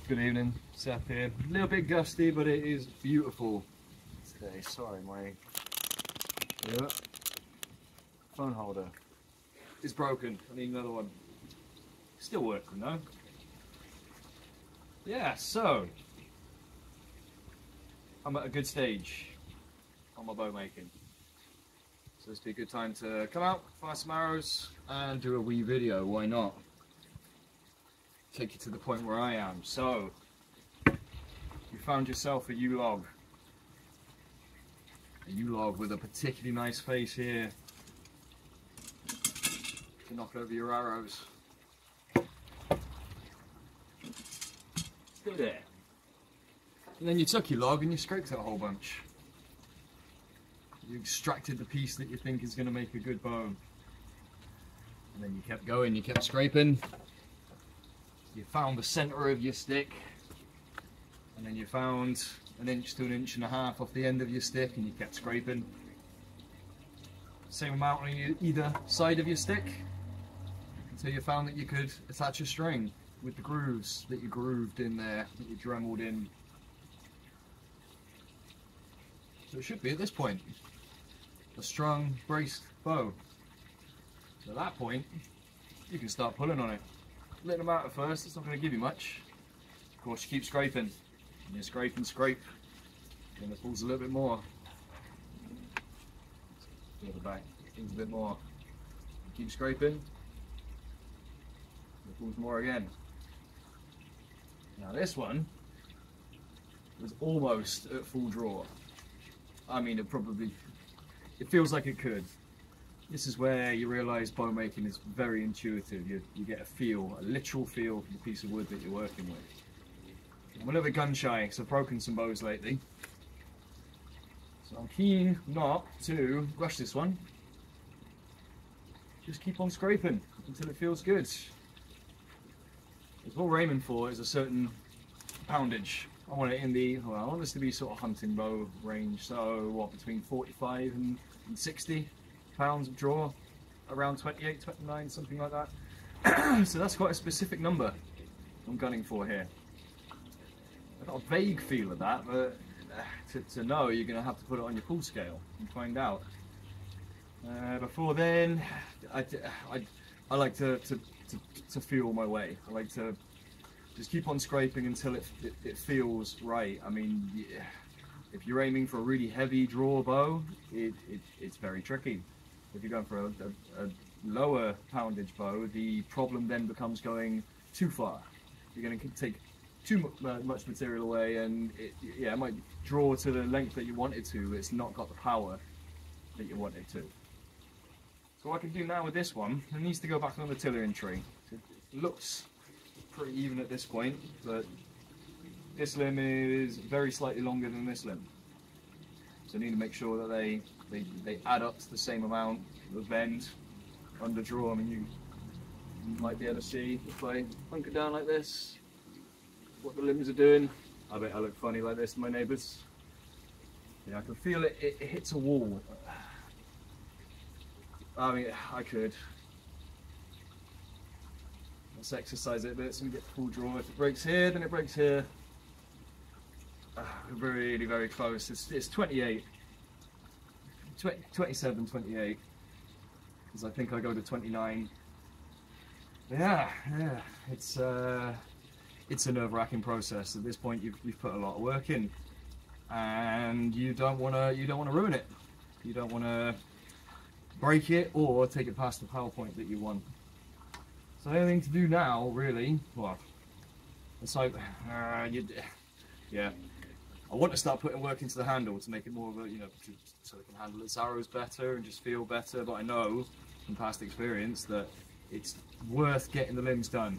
Good evening, Seth here. A little bit gusty, but it is beautiful today. Sorry, my phone holder is broken. I need another one. Still working though. Yeah, so I'm at a good stage on my bow making. So this would be a good time to come out, fire some arrows, and do a wee video. Why not? Take you to the point where I am. So, you found yourself a U-log. A U-log with a particularly nice face here to knock over your arrows. Still there. And then you took your log and you scraped it a whole bunch. You extracted the piece that you think is going to make a good bow. And then you kept going, you kept scraping. You found the center of your stick, and then you found an inch to an inch and a half off the end of your stick, and you kept scraping. Same amount on either side of your stick, until you found that you could attach a string with the grooves that you grooved in there, that you dremeled in. So it should be at this point a strong, braced bow. So at that point, you can start pulling on it. Let them out at first, it's not going to give you much. Of course, you keep scraping, and you scrape and scrape, and it pulls a little bit more. Feel the back, it pulls a bit more. You keep scraping, it pulls more again. Now this one was almost at full draw. I mean, it feels like it could. This is where you realise bow making is very intuitive. You get a feel, a literal feel for the piece of wood that you're working with. I'm a little bit gun shy because I've broken some bows lately. So I'm keen not to rush this one. Just keep on scraping until it feels good. What we're aiming for is a certain poundage. I want it in the, well, I want this to be sort of hunting bow range. So what, between 45 and 60 pounds of draw, around 28, 29, something like that. So that's quite a specific number I'm gunning for here. I've got a vague feel of that, but to know, you're going to have to put it on your pull scale and find out. Before then, I like to feel my way. I like to just keep on scraping until it feels right. I mean, if you're aiming for a really heavy draw bow, it's very tricky. If you're going for a lower poundage bow, the problem then becomes going too far. You're going to take too much material away, and it might draw to the length that you want it to, but it's not got the power that you want it to. So what I can do now with this one, it needs to go back on the tillering tree. It looks pretty even at this point, but this limb is very slightly longer than this limb. So I need to make sure that they add up to the same amount of bend under draw. I mean, you might be able to see if I hunker down like this, what the limbs are doing. I bet I look funny like this to my neighbours. Yeah, I can feel it hits a wall. I mean, I could. Let's exercise it a bit so we get full draw. If it breaks here, then it breaks here. Really, very close. It's 28. 27, 28. Because I think I go to 29. Yeah, it's a nerve-wracking process. At this point, you've put a lot of work in, and you don't want to ruin it. You don't want to break it or take it past the power point that you want. So the only thing to do now, really, well, it's like, yeah. I want to start putting work into the handle to make it more of a, so it can handle its arrows better and just feel better. But I know from past experience that it's worth getting the limbs done.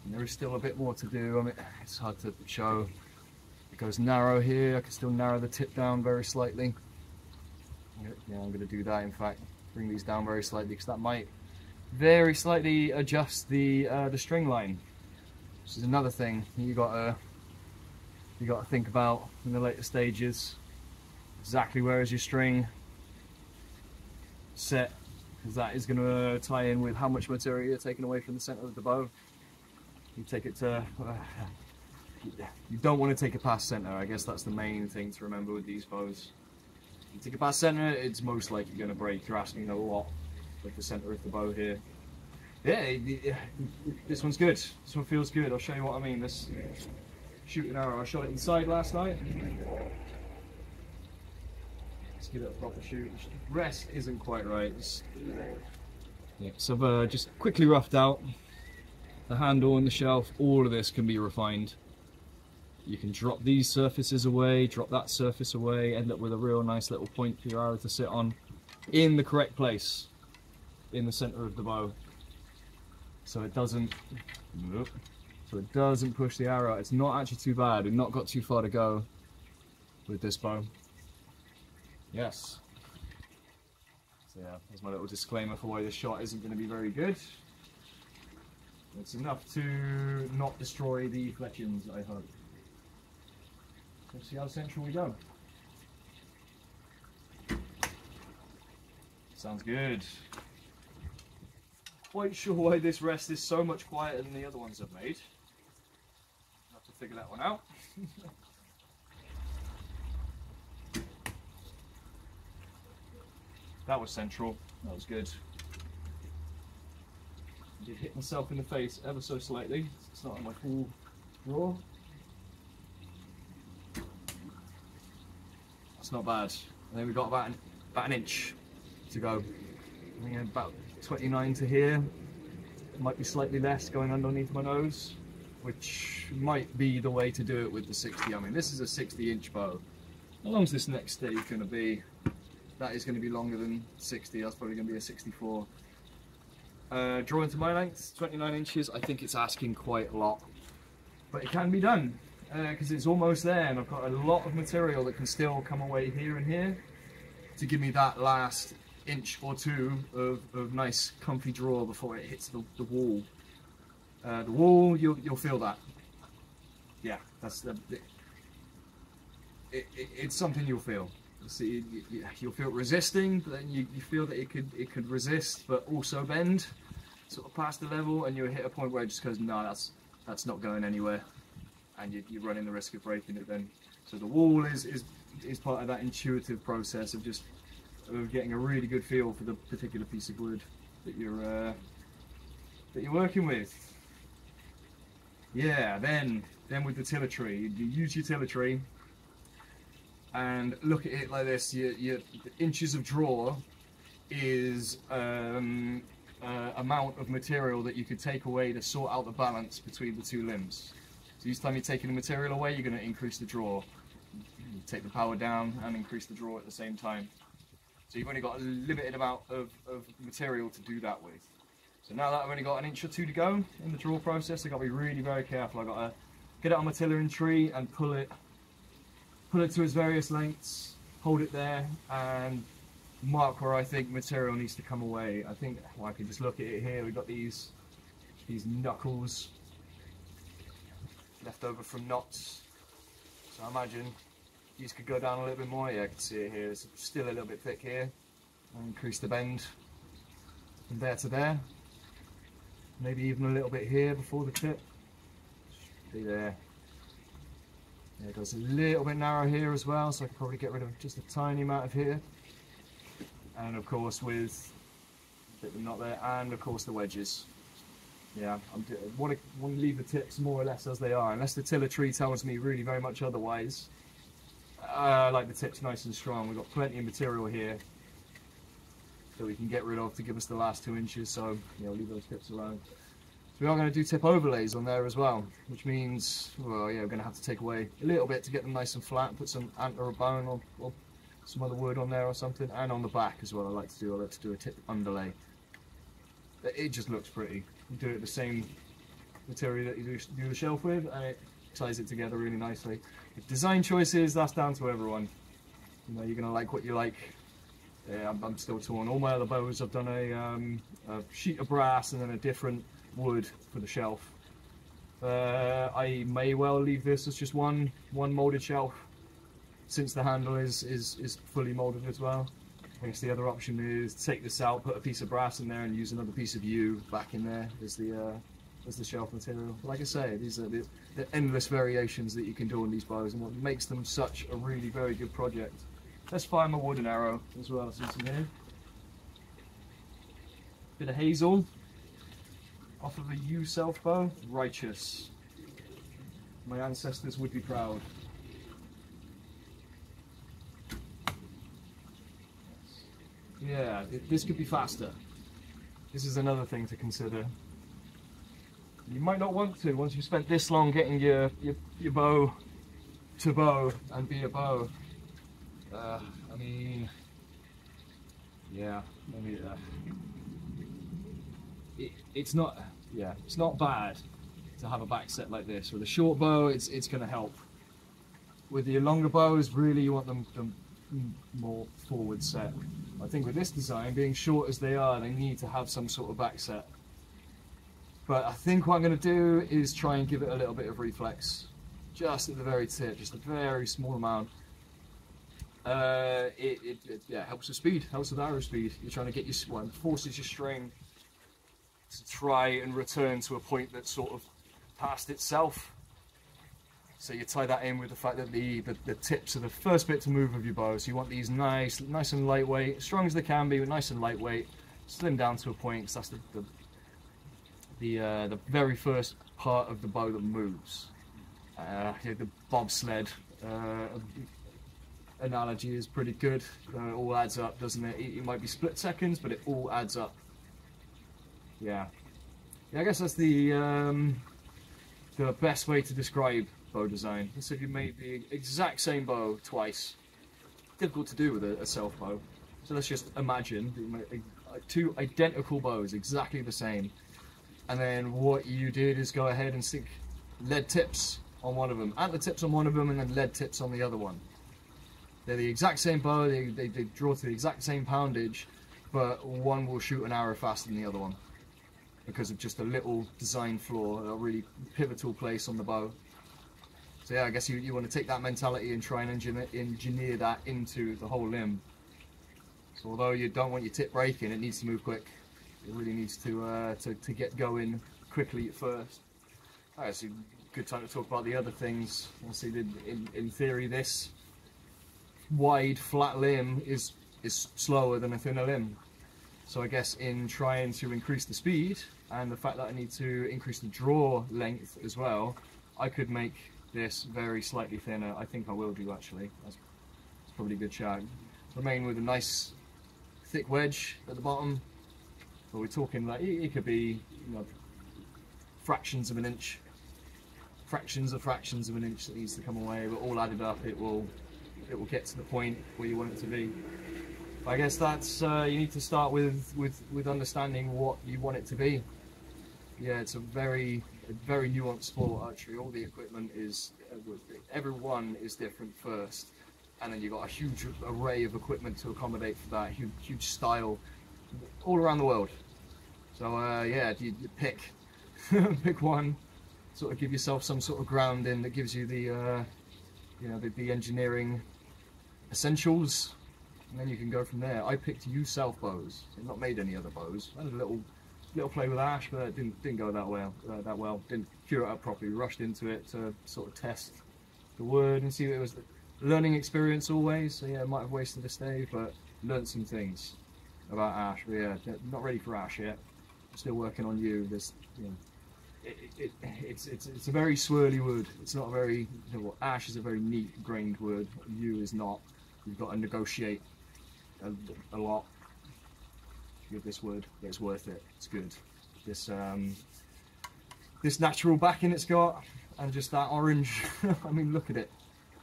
And there is still a bit more to do. I mean, it's hard to show. It goes narrow here. I can still narrow the tip down very slightly. Yeah, I'm going to do that. In fact, bring these down very slightly because that might very slightly adjust the string line. Which is another thing you got to think about in the later stages. Exactly where is your string set, because that is going to tie in with how much material you're taking away from the center of the bow. You take it to you don't want to take it past center. I guess that's the main thing to remember with these bows. If you take it past center, it's most likely going to break. You're asking a lot with the center of the bow here. Yeah, this one's good. This one feels good. I'll show you what I mean. This shooting arrow, I shot it inside last night. Let's give it a proper shoot. Rest isn't quite right. Yeah, so I've just quickly roughed out the handle and the shelf. All of this can be refined. You can drop these surfaces away, drop that surface away, end up with a real nice little point for your arrow to sit on in the correct place in the center of the bow. So it doesn't push the arrow. It's not actually too bad. We've not got too far to go with this bow. Yes. So yeah, there's my little disclaimer for why this shot isn't going to be very good. It's enough to not destroy the fletchings, I hope. Let's see how central we go. Sounds good. Quite sure why this rest is so much quieter than the other ones I've made. I'll have to figure that one out. That was central. That was good. I did hit myself in the face ever so slightly. It's not on my full draw. That's not bad. And then we've got about an inch to go. I think about 29 to here. Might be slightly less going underneath my nose, which might be the way to do it with the 60. I mean, this is a 60-inch bow. How long's this next stake going to be? That is going to be longer than 60. That's probably going to be a 64. Drawing to my length, 29 inches. I think it's asking quite a lot, but it can be done because it's almost there, and I've got a lot of material that can still come away here and here to give me that last inch or two of nice comfy draw before it hits the wall. The wall, you'll feel that. Yeah, that's it's something you'll feel. See, you'll feel it resisting, but then you feel that it could resist but also bend sort of past the level, and you'll hit a point where it just goes, no, that's not going anywhere, and you're running the risk of breaking it then. So the wall is part of that intuitive process of just getting a really good feel for the particular piece of wood that you're working with. Yeah, then with the tiller tree, you use your tiller tree and look at it like this. Your inches of draw is amount of material that you could take away to sort out the balance between the two limbs. So each time you're taking the material away, you're going to increase the draw. You take the power down and increase the draw at the same time. So you've only got a limited amount of material to do that with. So now that I've only got an inch or two to go in the draw process, I've got to be really very careful. I've got to get it on my tillering tree and pull it to its various lengths, hold it there, and mark where I think material needs to come away. I think, well, I can just look at it here. We've got these knuckles left over from knots. So I imagine these could go down a little bit more. Yeah, I can see it here. It's still a little bit thick here. I'll increase the bend from there to there. Maybe even a little bit here before the tip. Be there. Yeah, it goes a little bit narrow here as well, so I can probably get rid of just a tiny amount of here. And of course with a bit of knot there, and of course the wedges. Yeah, I want to leave the tips more or less as they are, unless the tiller tree tells me really very much otherwise. I like the tips nice and strong. We've got plenty of material here that we can get rid of to give us the last 2 inches, so leave those tips alone. So we are going to do tip overlays on there as well, which means, well, yeah, we're going to have to take away a little bit to get them nice and flat, put some antler or bone or some other wood on there or something, and on the back as well. I like to do a tip underlay. It just looks pretty. You do it the same material that you do the shelf with, and it ties it together really nicely. The design choices, that's down to everyone. You're going to like what you like. Yeah, I'm still torn. All my other bows, I've done a sheet of brass and then a different wood for the shelf. I may well leave this as just one molded shelf, since the handle is fully molded as well. I guess the other option is take this out, put a piece of brass in there, and use another piece of yew back in there as the as the shelf material. Like I say, these are the endless variations that you can do on these bows, and what makes them such a really very good project. Let's find my wooden arrow as well, since I'm here. Bit of hazel off of a yew Selfbow. Righteous. My ancestors would be proud. Yeah, this could be faster. This is another thing to consider. You might not want to once you've spent this long getting your bow to bow and be a bow. I mean, yeah, it's not bad to have a back set like this. With a short bow, it's going to help. With your longer bows, really you want them more forward set. I think with this design, being short as they are, they need to have some sort of back set. But I think what I'm going to do is try and give it a little bit of reflex, just at the very tip, just a very small amount. Yeah, helps with speed, helps with arrow speed. You're trying to get your forces your string to try and return to a point that's sort of past itself. So you tie that in with the fact that the tips are the first bit to move of your bow. So you want these nice and lightweight, as strong as they can be, but nice and lightweight, slim down to a point, because that's the very first part of the bow that moves. The bobsled analogy is pretty good. It all adds up, doesn't it? It might be split seconds, but it all adds up. Yeah, I guess that's the best way to describe bow design. So if you made the exact same bow twice, difficult to do with a Selfbow. So let's just imagine that you made two identical bows, exactly the same, and then what you did is go ahead and stick lead tips on one of them, antler tips on one of them, and then lead tips on the other one. They're the exact same bow, they draw to the exact same poundage, but one will shoot an arrow faster than the other one because of just a little design flaw, a really pivotal place on the bow. So yeah, I guess you want to take that mentality and try and engineer that into the whole limb. So although you don't want your tip breaking, it needs to move quick. It really needs to get going quickly at first. Alright, so good time to talk about the other things. Obviously, in theory, this wide flat limb is slower than a thinner limb. So I guess in trying to increase the speed and the fact that I need to increase the draw length as well, I could make this very slightly thinner. I think I will do, actually. That's probably a good shout. Remain with a nice thick wedge at the bottom. But we're talking like it could be, you know, fractions of an inch of an inch that needs to come away, but all added up it will get to the point where you want it to be. I guess that's you need to start with understanding what you want it to be. Yeah, it's a very nuanced sport, archery. All the equipment is, everyone is different first, and then you've got a huge array of equipment to accommodate for that, huge style all around the world. So yeah, you pick pick one, sort of give yourself some sort of grounding that gives you the you know, the engineering essentials, and then you can go from there. I picked yew Selfbows. I've not made any other bows. I had a little play with ash, but it didn't go that well. Didn't cure it up properly. Rushed into it to sort of test the wood and see if it was a learning experience always. So yeah, I might have wasted a stave, but learned some things about ash. But yeah, not ready for ash yet. I'm still working on yew. There's, you know, it's a very swirly wood. It's not a very, you know, ash is a very neat grained wood. Yew is not. You've got to negotiate a lot with this wood, but it's worth it. It's good. This natural backing it's got, and just that orange. I mean, look at it.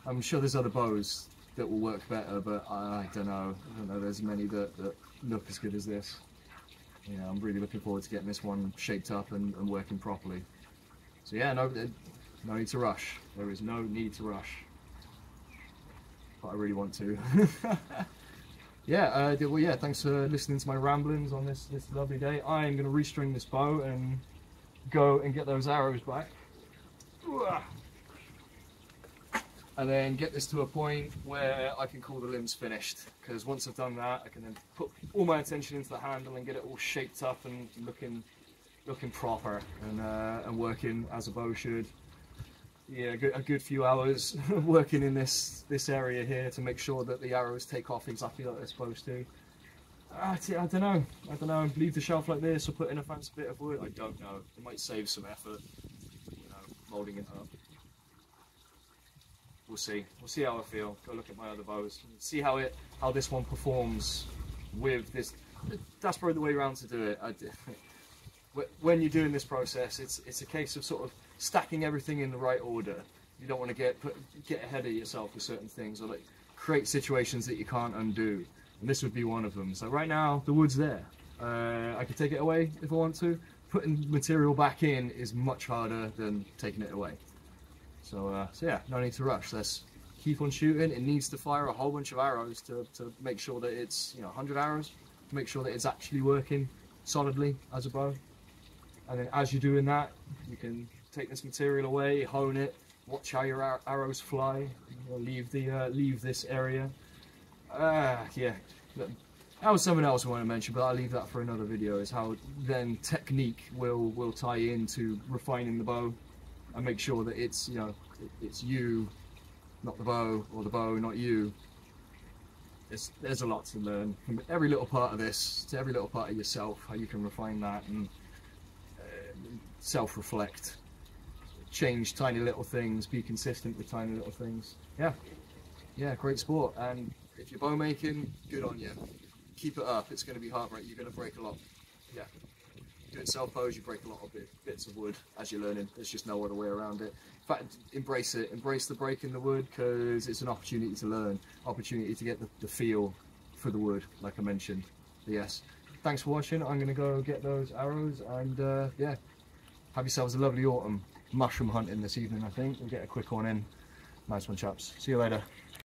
I'm sure there's other bows that will work better, but I don't know. There's many that look as good as this. Yeah, I'm really looking forward to getting this one shaped up and working properly. So yeah, no need to rush. There is no need to rush. But I really want to. Yeah, well, yeah, thanks for listening to my ramblings on this lovely day. I'm going to restring this bow and go and get those arrows back. And then get this to a point where I can call the limbs finished. Because once I've done that, I can then put all my attention into the handle and get it all shaped up and looking looking proper and working as a bow should. Yeah, a good few hours working in this area here to make sure that the arrows take off exactly like they're supposed to. I don't know. Leave the shelf like this or put in a fancy bit of wood. I don't know. It might save some effort, you know, moulding it up. We'll see. We'll see how I feel. Go look at my other bows. See how this one performs with this. That's probably the way around to do it. When you're doing this process, it's a case of sort of stacking everything in the right order. You don't want to get ahead of yourself with certain things, or like create situations that you can't undo. And this would be one of them. So right now the wood's there. I could take it away if I want to. Putting material back in is much harder than taking it away. So yeah, no need to rush. Let's keep on shooting. It needs to fire a whole bunch of arrows to make sure that it's, you know, 100 arrows, to make sure that it's actually working solidly as a bow. And then as you're doing that, you can take this material away, hone it, watch how your arrows fly, leave this area. Yeah, that was something else I want to mention, but I'll leave that for another video, is how then technique will tie into refining the bow and make sure that it's, you know, it's you, not the bow, or the bow, not you. There's a lot to learn from every little part of this, to every little part of yourself, how you can refine that and self-reflect, change tiny little things, be consistent with tiny little things. Yeah, great sport. And if you're bow making, good on you. Keep it up. It's going to be hard, right? You're going to break a lot. Yeah, doing self-bows, you break a lot of bits of wood as you're learning. There's just no other way around it. In fact, embrace it. Embrace the break in the wood, because it's an opportunity to learn, opportunity to get the feel for the wood, like I mentioned. But yes, thanks for watching. I'm going to go get those arrows, and yeah, have yourselves a lovely autumn. Mushroom hunting this evening, I think. We'll get a quick one in. Nice one, chaps. See you later.